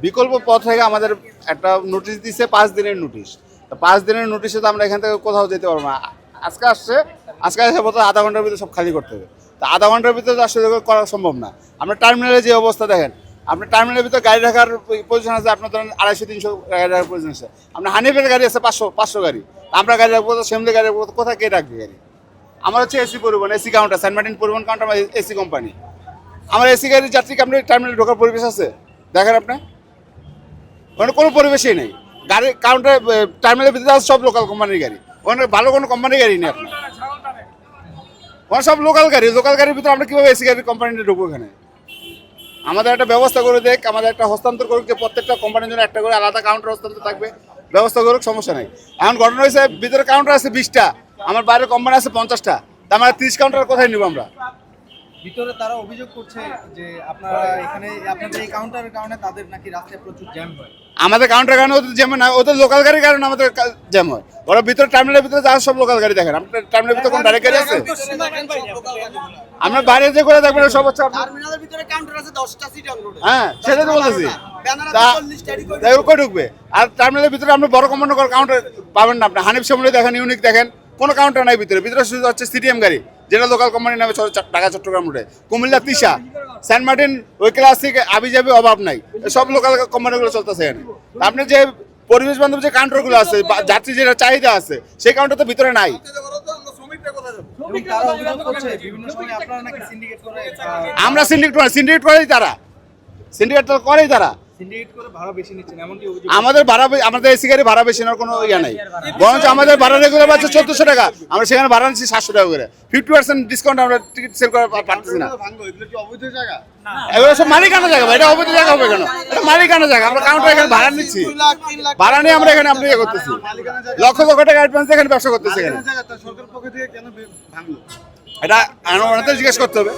বিকল্প পথ থেকে আমাদের একটা নোটিশ দিচ্ছে 5 দিনের নোটিশ। তো 5 দিনের নোটিশে তো আমরা এখান থেকে কোথাও যেতে পারবো না। আজকে এসে বলতে আধা ঘন্টার ভিতরে সব খালি করতে হবে। তো আধা ঘন্টার ভিতরে তো আসলে করা সম্ভব না। আমরা টার্মিনালে যে অবস্থা দেখেন, আপনার টার্মিনালের ভিতরে গাড়ি রাখার পজিশন আছে, আপনার ধরেন 250-300 গাড়ি রাখার পজিশন আছে। আপনার হানিফের গাড়ি আছে 500 গাড়ি, আমরা গাড়ি রাখবো, সেমলি গাড়ি রাখবো, কোথায় কে রাখবে গাড়ি? আমার হচ্ছে এসি পরিবহন, এসি কাউন্টার, সেন্ট মার্টিন পরিবহন কাউন্টার, আমার এসি কোম্পানি। আমার এসি গাড়ির যাত্রীকে আপনি টার্মিনালে ঢোকার পরিবেশ আছে দেখেন আপনি? ওখানে কোনো পরিবেশই নেই। গাড়ি কাউন্টার টার্মিনালের ভিতরে আছে সব লোকাল কোম্পানির গাড়ি, ওখানে ভালো কোনো কোম্পানির গাড়ি নেই আপনার। ওখানে সব লোকাল গাড়ির ভিতরে আমরা কীভাবে এসি গাড়ির কোম্পানিতে ঢুকবো? এখানে আমাদের একটা ব্যবস্থা করে দেখ, আমাদের একটা হস্তান্তর করুক, যে প্রত্যেকটা কোম্পানির জন্য একটা করে আলাদা কাউন্টার হস্তান্তর থাকবে, ব্যবস্থা করুক, সমস্যা নেই। এখন ঘটনা হয়েছে ভিতরে কাউন্টার আছে 20টা, আমার বাইরে কোম্পানি আছে 50টা, তার মানে 30 কাউন্টার কোথায় নিব আমরা? ভিতরে তারা অভিযোগ করছে যে আপনারা এখানে আপনাদের এই কাউন্টারের কারণে তাদের নাকি রাস্তায় প্রচুর জ্যাম হয়। আমাদের কাউন্টার কারণে ওদের জ্যাম না, ওদের লোকাল গাড়ির কারণে আমাদের জ্যাম হয়। ওরা ভিতরে টার্মিনালের ভিতরে যা সব লোকাল গাড়ি দেখেন, আপনার টার্মিনালের ভিতরে কোন ডাইরেক্ট গাড়ি আছে? আমরা বাইরে যে করে দেখবেন সব হচ্ছে টার্মিনালের ভিতরে কাউন্টার আছে 10টা সিট অন রোডে। হ্যাঁ, সেটা তো বলতেছি। ঢুকবে আর টার্মিনালের ভিতরে আপনি বড় কোম্পানি কাউন্টার পাবেন না। আপনি হানিফ সামনে দেখেন, ইউনিক দেখেন, কোনো কাউন্টার নাই ভিতরে। ভিতরে শুধু হচ্ছে সিটিএম গাড়ি, যেটা লোকাল কোম্পানির নামে ঢাকা চট্টগ্রাম রোডে, কুমিল্লা তিশা, সেন্ট মার্টিন, ওই ক্লাসিক, আবিজাবি অভাব নাই, সব লোকাল কোম্পানিগুলো চলতেছে এখানে। আপনি যে পরিবেশ বান্ধব যে কাউন্টারগুলো আছে, যাত্রী যেটা চাহিদা আছে, সেই কাউন্টার তো ভিতরে নাই। আমরা সিন্ডিকেট করেই তারা, সিন্ডিকেট তো করেই তারা। আমাদের ভাড়া, আমাদের এসি গাড়ি ভাড়া বেশি নেওয়ার কোনো ইয়া নাই, বরঞ্চ আমাদের ভাড়া রেগুলার পাচ্ছে 1400 টাকা, আমরা সেখানে ভাড়া নিচ্ছি 700 টাকা করে। 50% ডিসকাউন্ট আমরা টিকিট সেল করা পারতেছি না। এগুলো সব মালিকানা জায়গা, এটা অবৈধ জায়গা হবে কেন? এটা মালিকানা জায়গা, আমরা কাউন্টার এখানে ভাড়া নিচ্ছি, ভাড়া নিয়ে আমরা এখানে ইয়ে করতেছি, লক্ষ লক্ষ টাকা অ্যাডভান্স এখানে ব্যবসা করতেছি এখানে। এটা জিজ্ঞেস করতে হবে।